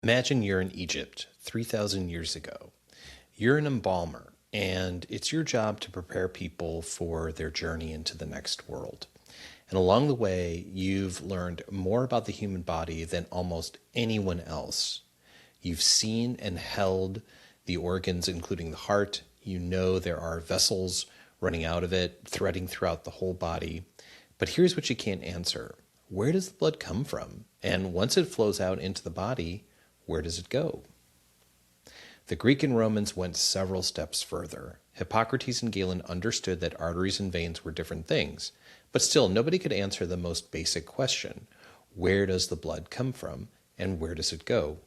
Imagine you're in Egypt 3,000 years ago. You're an embalmer, and it's your job to prepare people for their journey into the next world. And along the way, you've learned more about the human body than almost anyone else. You've seen and held the organs, including the heart. You know there are vessels running out of it, threading throughout the whole body. But here's what you can't answer. Where does the blood come from? And once it flows out into the body, where does it go? The Greek and Romans went several steps further. Hippocrates and Galen understood that arteries and veins were different things, but still nobody could answer the most basic question. Where does the blood come from, and where does it go?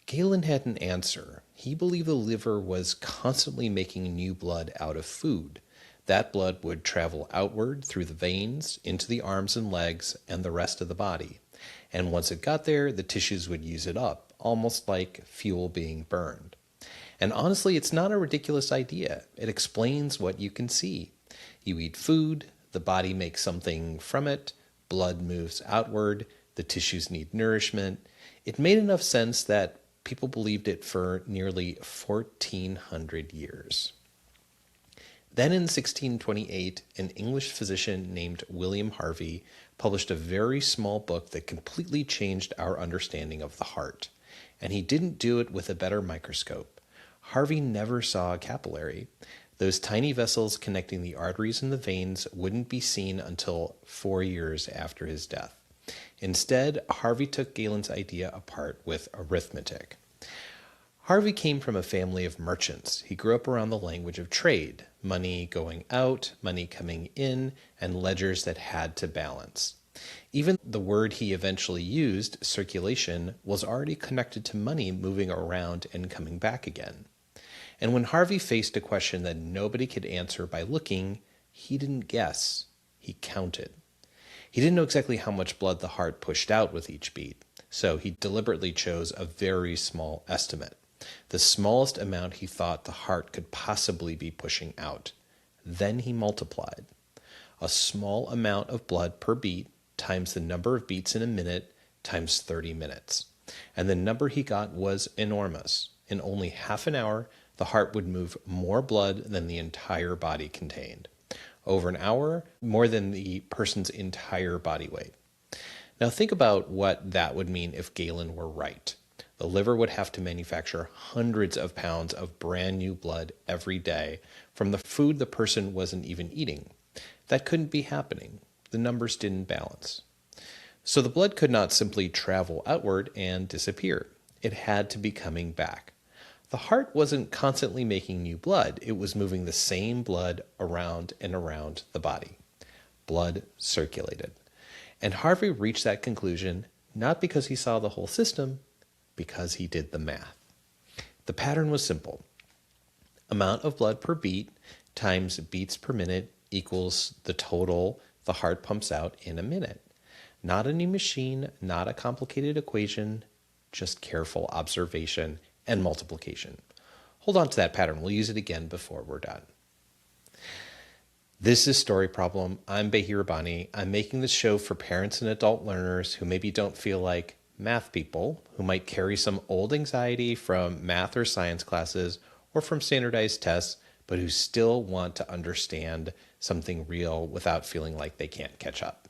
Galen had an answer. He believed the liver was constantly making new blood out of food. That blood would travel outward through the veins, into the arms and legs, and the rest of the body. And once it got there, the tissues would use it up, almost like fuel being burned. And honestly, it's not a ridiculous idea. It explains what you can see. You eat food, the body makes something from it, blood moves outward, the tissues need nourishment. It made enough sense that people believed it for nearly 1,400 years. Then in 1628, an English physician named William Harvey published a very small book that completely changed our understanding of the heart. And he didn't do it with a better microscope. Harvey never saw a capillary. Those tiny vessels connecting the arteries and the veins wouldn't be seen until 4 years after his death. Instead, Harvey took Galen's idea apart with arithmetic. Harvey came from a family of merchants. He grew up around the language of trade, money going out, money coming in, and ledgers that had to balance. Even the word he eventually used, circulation, was already connected to money moving around and coming back again. And when Harvey faced a question that nobody could answer by looking, he didn't guess, he counted. He didn't know exactly how much blood the heart pushed out with each beat, so he deliberately chose a very small estimate. The smallest amount he thought the heart could possibly be pushing out. Then he multiplied. A small amount of blood per beat times the number of beats in a minute times 30 minutes. And the number he got was enormous. In only half an hour, the heart would move more blood than the entire body contained. Over an hour, more than the person's entire body weight. Now think about what that would mean if Galen were right. The liver would have to manufacture hundreds of pounds of brand new blood every day from the food the person wasn't even eating. That couldn't be happening. The numbers didn't balance. So the blood could not simply travel outward and disappear. It had to be coming back. The heart wasn't constantly making new blood. It was moving the same blood around and around the body. Blood circulated. And Harvey reached that conclusion not because he saw the whole system, because he did the math. The pattern was simple. Amount of blood per beat times beats per minute equals the total the heart pumps out in a minute. Not a new machine, not a complicated equation, just careful observation and multiplication. Hold on to that pattern. We'll use it again before we're done. This is Story Problem. I'm Behir Rabbani. I'm making this show for parents and adult learners who maybe don't feel like math people, who might carry some old anxiety from math or science classes or from standardized tests, but who still want to understand something real without feeling like they can't catch up.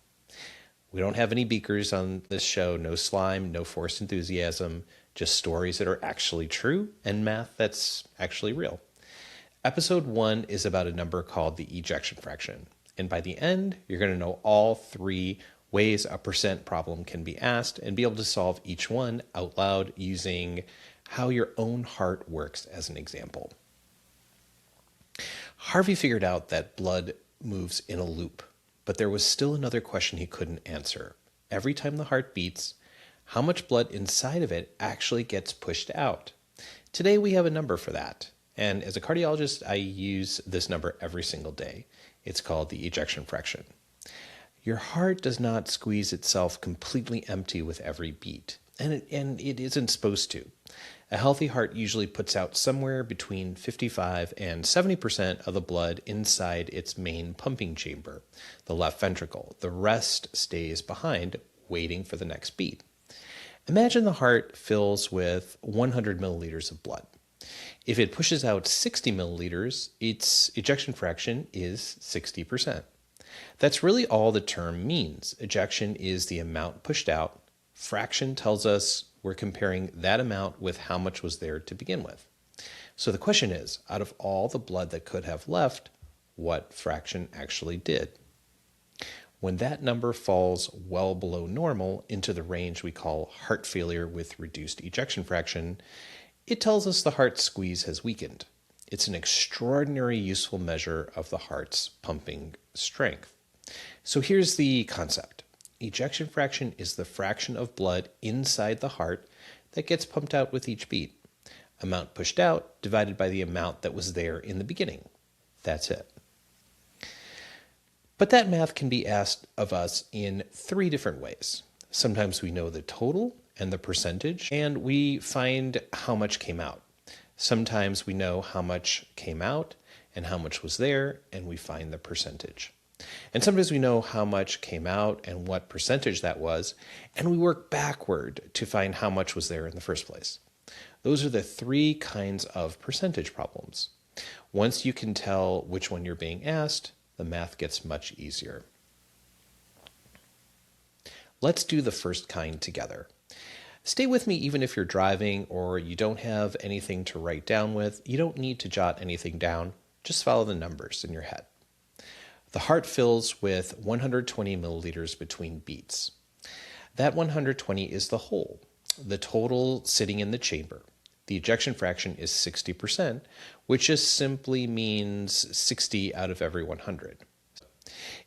We don't have any beakers on this show, no slime, no forced enthusiasm, just stories that are actually true and math that's actually real. Episode 1 is about a number called the ejection fraction. And by the end, you're going to know all 3 ways a percent problem can be asked and be able to solve each one out loud using how your own heart works as an example. Harvey figured out that blood moves in a loop, but there was still another question he couldn't answer. Every time the heart beats, how much blood inside of it actually gets pushed out? Today we have a number for that. And as a cardiologist, I use this number every single day. It's called the ejection fraction. Your heart does not squeeze itself completely empty with every beat, and it isn't supposed to. A healthy heart usually puts out somewhere between 55 and 70% of the blood inside its main pumping chamber, the left ventricle. The rest stays behind, waiting for the next beat. Imagine the heart fills with 100 milliliters of blood. If it pushes out 60 milliliters, its ejection fraction is 60%. That's really all the term means. Ejection is the amount pushed out. Fraction tells us we're comparing that amount with how much was there to begin with. So the question is, out of all the blood that could have left, what fraction actually did? When that number falls well below normal into the range we call heart failure with reduced ejection fraction, it tells us the heart squeeze has weakened. It's an extraordinary useful measure of the heart's pumping strength. So here's the concept. Ejection fraction is the fraction of blood inside the heart that gets pumped out with each beat. Amount pushed out divided by the amount that was there in the beginning. That's it. But that math can be asked of us in 3 different ways. Sometimes we know the total and the percentage, and we find how much came out. Sometimes we know how much came out and how much was there, and we find the percentage. And sometimes we know how much came out and what percentage that was, and we work backward to find how much was there in the first place. Those are the 3 kinds of percentage problems. Once you can tell which one you're being asked, the math gets much easier. Let's do the first kind together. Stay with me even if you're driving or you don't have anything to write down with. You don't need to jot anything down. Just follow the numbers in your head. The heart fills with 120 milliliters between beats. That 120 is the whole, the total sitting in the chamber. The ejection fraction is 60%, which just simply means 60 out of every 100.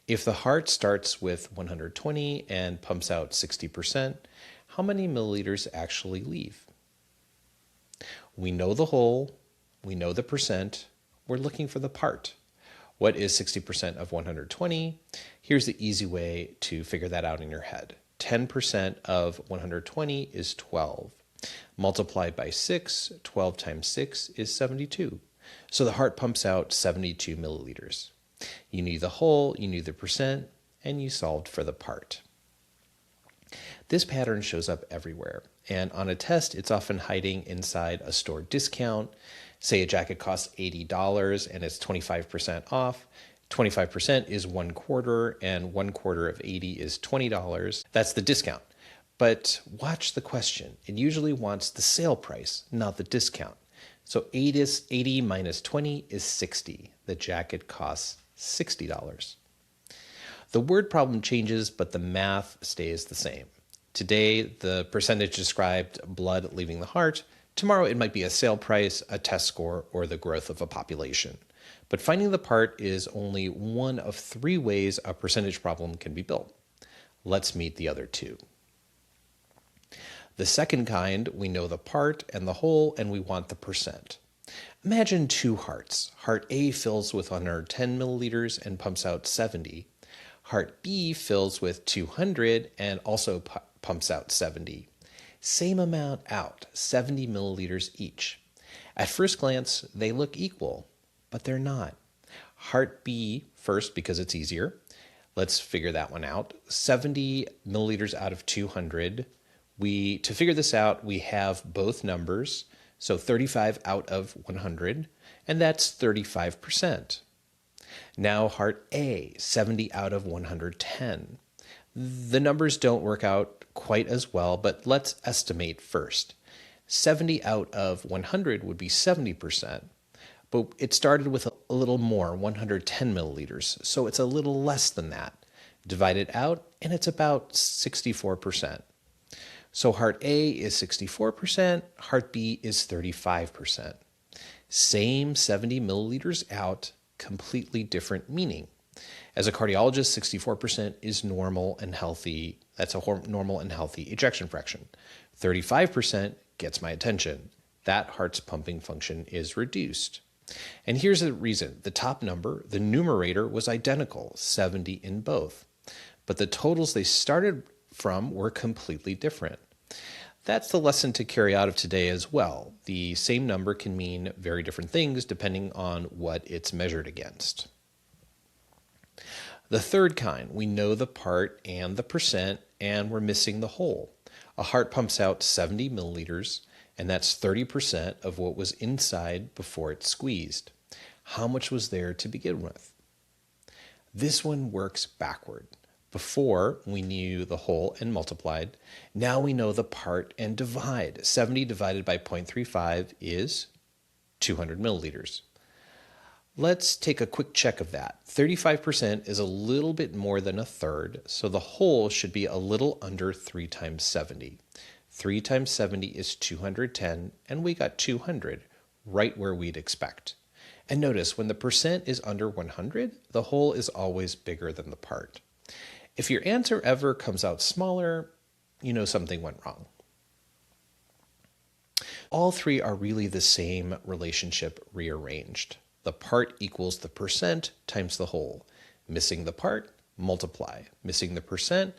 If the heart starts with 120 and pumps out 60%, how many milliliters actually leave? We know the whole, we know the percent, we're looking for the part. What is 60% of 120? Here's the easy way to figure that out in your head. 10% of 120 is 12. Multiplied by 6, 12 times 6 is 72. So the heart pumps out 72 milliliters. You knew the whole, you knew the percent, and you solved for the part. This pattern shows up everywhere, and on a test, it's often hiding inside a store discount. Say a jacket costs $80 and it's 25% off. 25% is 1/4, and 1/4 of 80 is $20. That's the discount. But watch the question. It usually wants the sale price, not the discount. So 80 minus 20 is 60. The jacket costs $60. The word problem changes, but the math stays the same. Today, the percentage described blood leaving the heart. Tomorrow, it might be a sale price, a test score, or the growth of a population. But finding the part is only one of 3 ways a percentage problem can be built. Let's meet the other 2. The second kind, we know the part and the whole, and we want the percent. Imagine 2 hearts. Heart A fills with 110 milliliters and pumps out 70. Heart B fills with 200 and also pumps out 70. Same amount out, 70 milliliters each. At first glance, they look equal, but they're not. Heart B first because it's easier. Let's figure that one out. 70 milliliters out of 200. To figure this out, we have both numbers. So 35 out of 100, and that's 35%. Now heart A, 70 out of 110. The numbers don't work out quite as well, but let's estimate first. 70 out of 100 would be 70%, but it started with a little more, 110 milliliters, so it's a little less than that. Divide it out, and it's about 64%. So heart A is 64%, heart B is 35%. Same 70 milliliters out, completely different meaning. As a cardiologist, 64% is normal and healthy. That's a normal and healthy ejection fraction. 35% gets my attention. That heart's pumping function is reduced. And here's the reason. The top number, the numerator, was identical, 70 in both. But the totals they started from were completely different. That's the lesson to carry out of today as well. The same number can mean very different things depending on what it's measured against. The third kind, we know the part and the percent, and we're missing the whole. A heart pumps out 70 milliliters, and that's 30% of what was inside before it squeezed. How much was there to begin with? This one works backward. Before, we knew the whole and multiplied. Now we know the part and divide. 70 divided by 0.35 is 200 milliliters. Let's take a quick check of that. 35% is a little bit more than a third, so the whole should be a little under 3 times 70. 3 times 70 is 210, and we got 200, right where we'd expect. And notice, when the percent is under 100, the whole is always bigger than the part. If your answer ever comes out smaller, you know something went wrong. All three are really the same relationship rearranged. The part equals the percent times the whole. Missing the part, multiply. Missing the percent,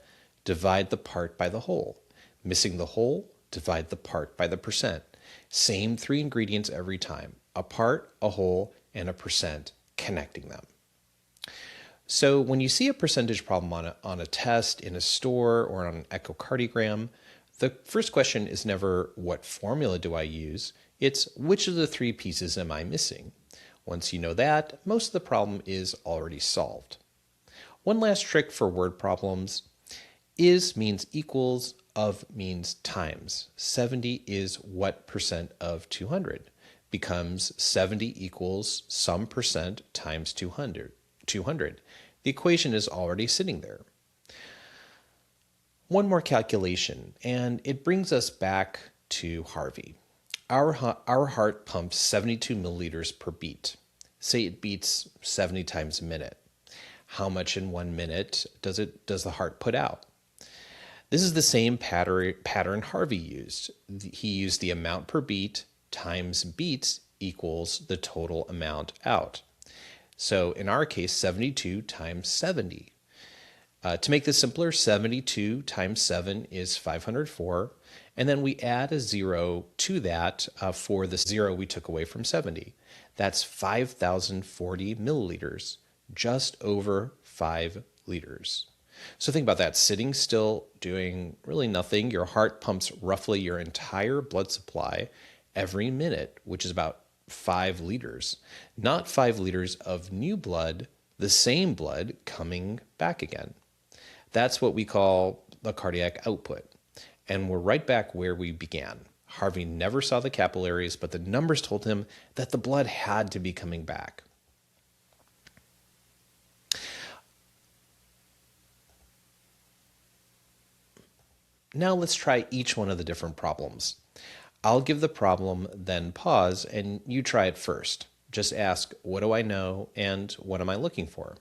divide the part by the whole. Missing the whole, divide the part by the percent. Same three ingredients every time. A part, a whole, and a percent, connecting them. So when you see a percentage problem on a test, in a store, or on an echocardiogram, the first question is never, what formula do I use? It's, which of the three pieces am I missing? Once you know that, most of the problem is already solved. One last trick for word problems. Is means equals, of means times. 70 is what percent of 200? Becomes 70 equals some percent times 200. The equation is already sitting there. One more calculation, and it brings us back to Harvey. Our heart pumps 72 milliliters per beat. Say it beats 70 times a minute. How much in 1 minute does the heart put out? This is the same pattern Harvey used. He used the amount per beat times beats equals the total amount out. So in our case, 72 times 70. To make this simpler, 72 times 7 is 504. And then we add a 0 to that for the 0 we took away from 70. That's 5,040 milliliters, just over 5 liters. So think about that. Sitting still, doing really nothing, your heart pumps roughly your entire blood supply every minute, which is about 5 liters. Not 5 liters of new blood, the same blood coming back again. That's what we call the cardiac output. And we're right back where we began. Harvey never saw the capillaries, but the numbers told him that the blood had to be coming back. Now let's try each one of the different problems. I'll give the problem, then pause, and you try it first. Just ask, what do I know, and what am I looking for?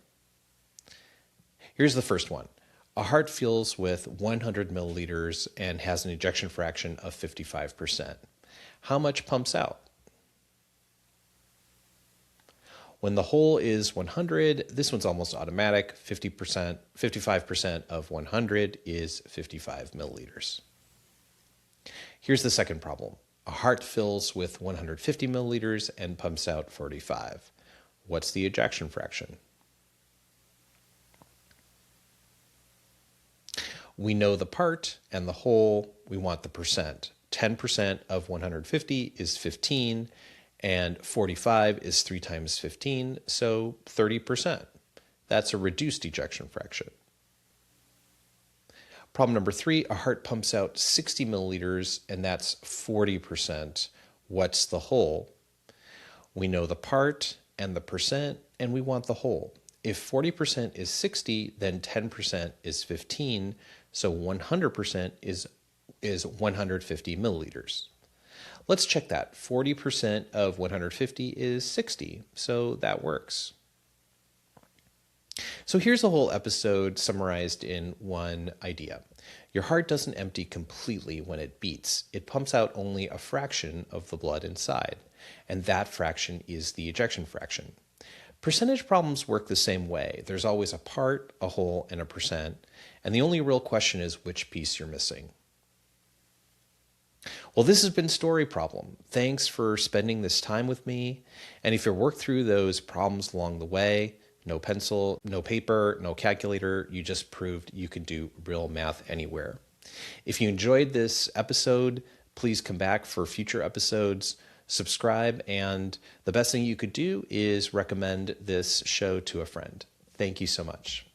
Here's the first one. A heart fills with 100 milliliters and has an ejection fraction of 55%. How much pumps out? When the whole is 100, this one's almost automatic. 55% of 100 is 55 milliliters. Here's the second problem. A heart fills with 150 milliliters and pumps out 45. What's the ejection fraction? We know the part and the whole, we want the percent. 10% of 150 is 15, and 45 is 3 times 15, so 30%. That's a reduced ejection fraction. Problem number 3, a heart pumps out 60 milliliters, and that's 40%. What's the whole? We know the part and the percent, and we want the whole. If 40% is 60, then 10% is 15, so 100% is 150 milliliters. Let's check that. 40% of 150 is 60, so that works. So here's the whole episode summarized in one idea. Your heart doesn't empty completely when it beats. It pumps out only a fraction of the blood inside, and that fraction is the ejection fraction. Percentage problems work the same way. There's always a part, a whole, and a percent, and the only real question is which piece you're missing. Well, this has been Story Problem. Thanks for spending this time with me, and if you work through those problems along the way, no pencil, no paper, no calculator, you just proved you can do real math anywhere. If you enjoyed this episode, please come back for future episodes, subscribe, and the best thing you could do is recommend this show to a friend. Thank you so much.